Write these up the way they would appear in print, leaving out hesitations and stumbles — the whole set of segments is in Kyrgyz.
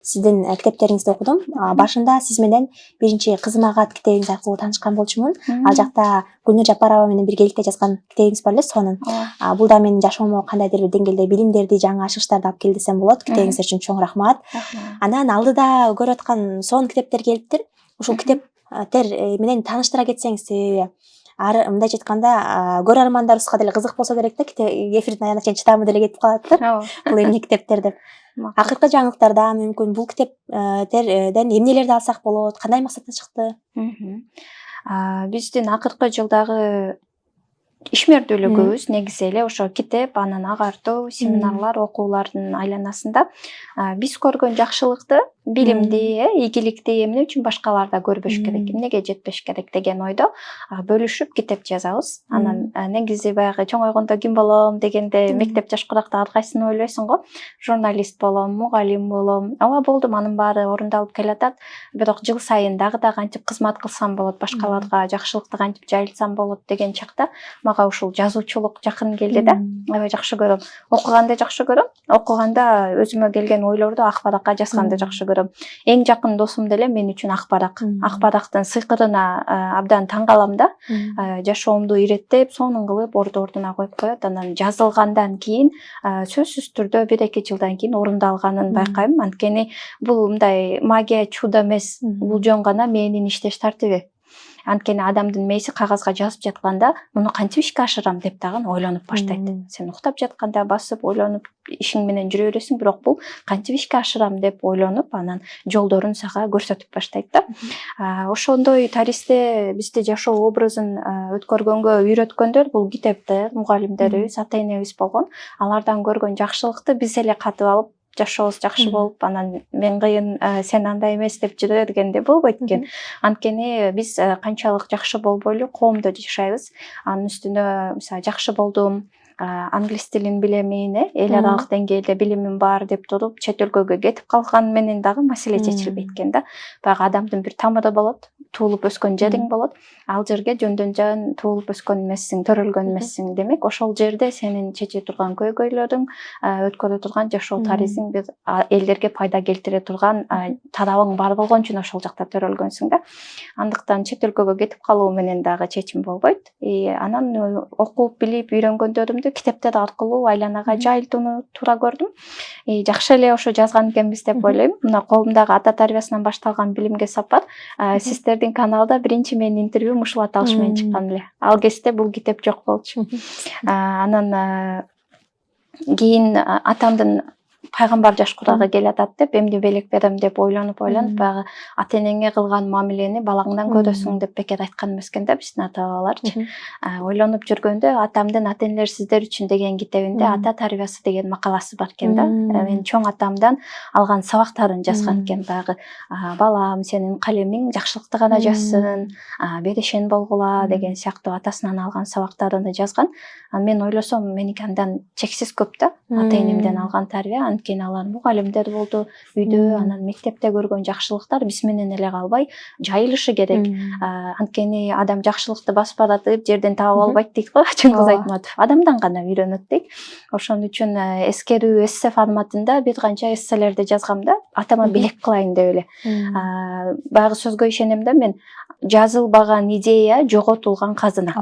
сиздин китептериңизди окудум. Башында сиз менен биринчи Кызым ага ат китебиңиз аркылуу таанышкан болчумун. Ал жакта Гүлнур Жапарова менен биргеликте жазган китебиңиз бар эле сонун. Бул да менин жашоомо кандайдыр бир деңгээлде билимдерди, жаңы ачылыштарды алып келди десем болот. Китебиңиз үчүн чоң рахмат. Анан алдыда көрүп аткан сонун китептер келиптир. Ушул китептер менен тааныштыра кетсеңиз, себеби мындайча айтканда көрө армандарыбызга деле кызык болсо керек да, эфирдин аягына чейин чыдамы деле кетип калаттыр. Бул эмне китептер деп. Акыркы жаңылыктардан мүмкүн бул китептерден эмнелерди алсак болот, кандай максатта чыкты? Биздин акыркы жылдагы ишмердүүлүгүбүз негизи эле ошо китеп, анан агартуу, семинарлар, окуулардын айланасында биз көргөн жакшылыкты, билимди, ийгиликти эмне үчүн башкалар да көрбөш керек, эмнеге жетпеш керек деген ойдо бөлүшүп китеп жазабыз. Анан негизи баягы чоңойгондо ким болом дегенде мектеп жаш куракта ар кайсысын ойлойсуң го. Журналист болом, мугалим болом. Ооба болдум, анын баары орундалып келатат. Бирок жыл сайын дагы кантип кызмат кылсам болот, башкаларга жакшылыкты кантип жайылтсам болот деген чакта мага ушул жазуучулук жакын келди да. Аябай жакшы көрөм. Окуганды жакшы көрөм. Окуганда өзүмө келген ойлорду ак баракка жазганды жакшы көрөм. Эң жакын досум деле мен үчүн ак барак. Ак барактын сыйкырына абдан таң калам да. Жашоомду иреттеп, сонун кылып ордуна коюп коет. Анан жазылгандан кийин сөзсүз түрдө 1-2 жылдан кийин орундалганын байкайм. Анткени бул мындай магия, чудо эмес. Бул жөн гана мээнин иштеш тартиби. Анткени адамдын мээси кагазга жазып жатканда, муну кантип ишке ашырам деп дагы ойлонуп баштайт. Сен уктап жатканда басып ойлонуп ишиң менен жүрө бересиң, бирок бул кантип ишке ашырам деп ойлонуп, анан жолдорун сага көрсөтүп баштайт да. Ошондой таристе бизди жашоо образын өткөргөнгө үйрөткөндөр бул китептер, мугалимдерибиз, ата энебиз болгон. Алардан көргөн жакшылыкты биз эле катып алып, жашообуз жакшы болуп, анан мен кыйын, сен андай эмес деп жүрө бергенде болбойт экен. Анткени биз канчалык жакшы болбойлу коомдо жашайбыз. Анын үстүнө мисалы жакшы болдум, англис тилин билемин, эл аралык деңгээлде билимим бар деп туруп, чет өлкөгө кетип калган менен дагы маселе чечилбейт экен да. Баягы адамдын бир тамыры болот, туулуп өскөн жериң болот. Ал жерге жөндөн жөн туулуп өскөн эмессиң, төрөлгөн эмессиң. Демек, ошол жерде сенин чече турган көйгөйлөрүң, өткөрө турган жашоо тарызың, бир элдерге пайда келтире турган тарабың бар болгон үчүн ошол жакта төрөлгөнсүң да. Андыктан чет өлкөгө кетип калуу менен дагы чечим болбойт. Анан окуп, билип, үйрөнгөндөрүмдү китептер аркылуу айланага жайылтууну туура көрдүм. Жакшы эле ошо жазган экенбиз деп ойлойм. Мына колумдагы ата тарбиясынан башталган билимге сапар. Сиздердин каналда биринчи менин интервьюм ушул аталыш менен чыккан эле. Ал кезде бул китеп жок болчу. Анан кийин атамдын пайгамбар жаш курагы келатат деп, эмне белек берем деп ойлонуп, баягы ата энеңе кылган мамилени балаңдан көрөсүң деп бекер айткан эмес экен да биздин ата бабаларчы. Ойлонуп жүргөндө атамдын Ата энелер сиздер үчүн деген китебинде ата тарбиясы деген макаласы бар экен да. Мен чоң атамдан алган сабактарын жазган экен, баягы балам, сенин калемиң жакшылыкты гана жазсын, берешен болгула деген сыяктуу атасынан алган сабактарын жазган. Мен ойлосом, меники андан чексиз көп да, ата энемден алган тарбия. Анткени алар мугалимдер болду үйдө, анан мектепте көргөн жакшылыктар биз менен эле калбай жайылышы керек. Анткени адам жакшылыкты басып баратып жерден таап албайт дейт го Чыңгыз Айтматов. Адамдан гана үйрөнөт дейт. Ошон үчүн эскерүү эссе форматында бир канча эсселерди жазгам да, атама белек кылайын деп эле. Баягы сөзгө ишенем да мен, жазылбаган идея жоготулган казына.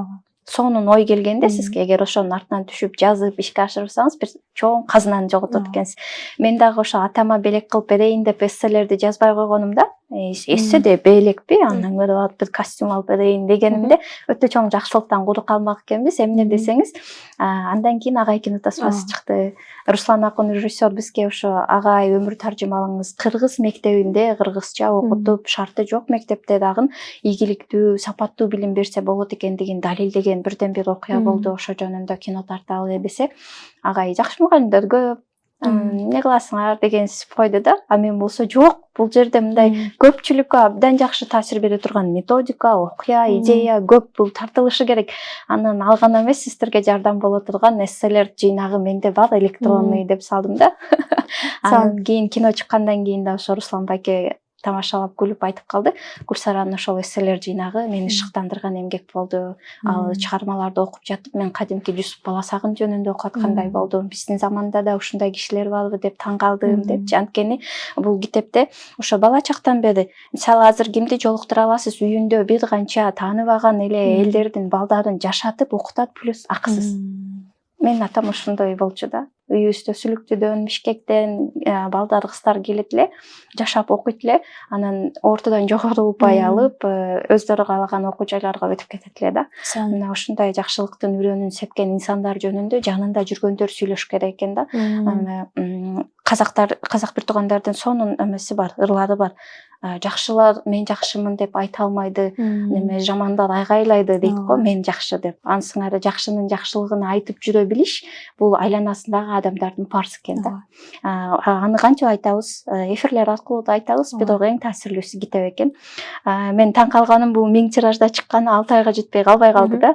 Сонун ой келгенде сизге, эгер ошонун артынан түшүп жазып ишке ашырсаңыз, бир чоң казынаны жоготот экенсиз. Мен дагы ошо атама белек кылып берейин деп эсселерди жазбай койгонумда, эсседе белекпи, андан көрө алып бир костюм алып берейин дегенимде өтө чоң жакшылыктан куру калмак экенбиз. Эмне десеңиз, андан кийин Агай кино тасмасы чыкты. Руслан Акын режиссер бизге ошо Агай өмүр таржымалыңыз кыргыз мектебинде кыргызча окутуп, шарты жок мектепте дагы ийгиликтүү, сапаттуу билим берсе болот экендигин далилдеген бирден бир окуя болду. Ошо жөнүндө кино тарталы десе, Агай жакшы мугалимдер көп, эмне кыласыңар дегенсип койду да. А мен болсо жок, бул жерде мындай көпчүлүккө абдан жакшы таасир бере турган методика, окуя, идея көп, бул тартылышы керек. Анан ал гана эмес, сиздерге жардам боло турган эсселер жыйнагы менде бар, электронный деп салдым да. Анан кийин кино чыккандан кийин да ошо Руслан байке тамашалап күлүп айтып калды. Гүлсаранын ошол эсселер жыйнагы мени шыктандырган эмгек болду. Ал чыгармаларды окуп жатып мен кадимки Жусуп Баласагын жөнүндө окуп аткандай болдум. Биздин заманда да ушундай кишилер барбы деп таң калдым депчи. Анткени бул китепте ошо бала чактан бери мисалы азыр кимди жолуктура аласыз, үйүндө бир канча тааныбаган эле элдердин балдарын жашатып окутат, плюс акысыз. Менин атам ошондой болчу да. Үйүбүздө Сүлүктүдөн, Бишкектен балдар, кыздар келет эле, жашап окуйт эле, анан ортодон жогору упай алып, өздөрү каалаган окуу жайларга өтүп кетет эле да. Мына ушундай жакшылыктын үрөнүн сепкен инсандар жөнүндө жанында жүргөндөр сүйлөшүш керек экен да. Казак бир туугандардын сонун эмеси бар, ырлары бар. Жакшылар мен жакшымын деп айта алмайды, неме жамандар айгайлайды дейт го, мен жакшы деп. Анын сыңары жакшынын жакшылыгын айтып жүрө билиш бул айланасындагы адамдардын парызы экен да. Аны кантип айтабыз? Эфирлер аркылуу да айтабыз, бирок эң таасирлүүсү китеп экен. Мен таң калганым бул 1000 тиражда чыкканы 6 айга жетпей калбай калды да.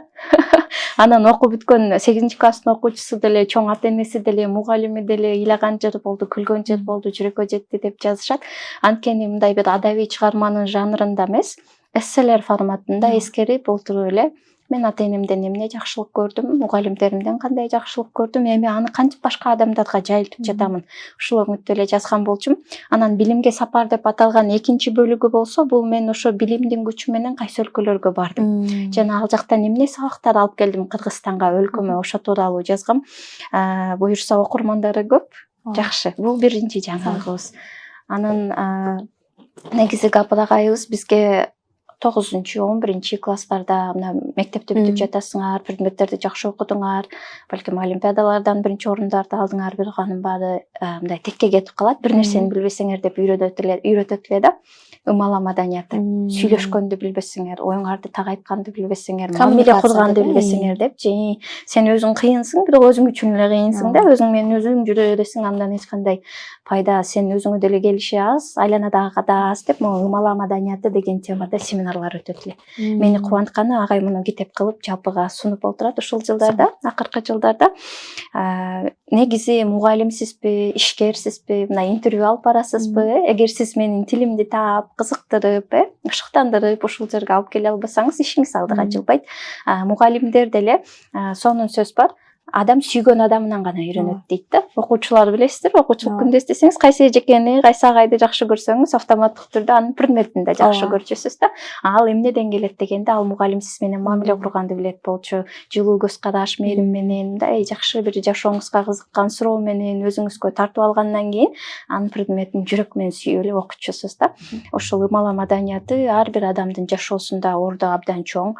Анан окуп бүткөн 8 класстын окуучусу деле, чоң ата энеси деле, мугалими деле ыйлаган жер болду, күлгөн жер болду, жүрөккө жетти деп жазышат. Анткени мындай бир адабий чыгарманын жанрында эмес, эсселер форматында эскерип отуруп эле мен ата энемден эмне жакшылык көрдүм, мугалимдеримден кандай жакшылык көрдүм, эми аны кантип башка адамдарга жайылтып жатамын, ушул үмүттө эле жазган болчумун. Анан билимге сапар деп аталган экинчи бөлүгү болсо, бул мен ошо билимдин күчү менен кайсы өлкөлөргө бардым жана ал жактан эмне сабактар алып келдим Кыргызстанга, өлкөмө, ошо тууралуу жазгам. Буюрса окурмандары көп, жакшы. Бул биринчи жаңылыгыбыз. Анан негизи Гапыр агайыбыз бизге 9-11 класстарда мына мектепти бүтүп жатасыңар, предметтерди жакшы окудуңар, балким олимпиадалардан биринчи орундарды алдыңар, бир ганым баары мындай текке кетип калат, бир нерсени билбесеңер деп үйрөтөт эле да. Умала маданияты, сүйлөшкөндү билбесеңер, оюңарды так айтканды билбесеңер, мамиле курганды билбесеңер депчи. Сен өзүң кыйынсың, бирок өзүң үчүн эле кыйынсың да, өзүң менен өзүң жүрө бересиң, андан эч кандай пайда сен өзүңө деле келиши аз, айланадагыга да аз деп, могу умала маданияты деген темада семинарлар өтөт эле. Мени кубантканы агай муну китеп кылып жалпыга сунуп отурат ушул жылдарда, акыркы жылдарда. Негизи мугалимсизби, ишкерсизби, мына интервью алып барасызбы, эгер сиз менин тилимди таап, кызыктырып, ышыктандырып ушул жерге алып келе албасаңыз, ишиңиз алдыга жылбайт. Мугалимдер деле сонун сөз бар. Адам сүйгөн адамынан гана үйрөнөт дейт да. Окуучулар билесиздер, окуучулук күндө иштесеңиз, кайсы эжекени, кайсы агайды жакшы көрсөңүз, автоматтык түрдө анын предметин да жакшы көрчүсүз да. Ал эмнеден келет дегенде, ал мугалимсиз менен мамиле курганды билет болчу, жылуу көз караш, мээрим менен, мындай жакшы бир жашооңузга кызыккан суроо менен өзүңүзгө тартып алгандан кийин, анын предметин жүрөк менен сүйүп эле окучусуз да. Ошол умала маданияты ар бир адамдын жашоосунда ордо абдан чоң.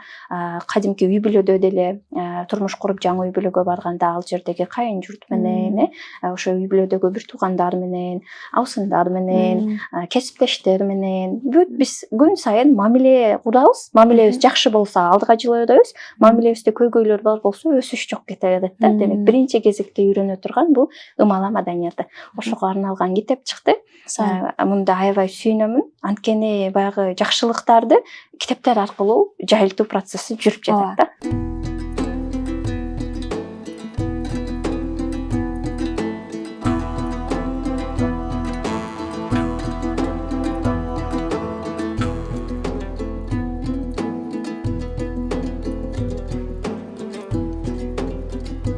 Кадимки үй бүлөдө деле, турмуш куруп жаңы үй бүлөгө барганда ал жердеги кайын журт менен, ошо үй бүлөдөгү бир туугандар менен, абысындар менен, кесиптештер менен бүт биз күн сайын мамиле курабыз. Мамилебиз жакшы болсо алдыга жылыбайбыз, мамилебизде көйгөйлөр бар болсо өсүш жок кете берет да. Демек биринчи кезекте үйрөнө турган бул умала маданияты. Ошого арналган китеп чыкты. Мында аябай сүйүнөмүн. Анткени баягы жакшылыктарды китептер аркылуу жайылтуу процесси жүрүп жатат да.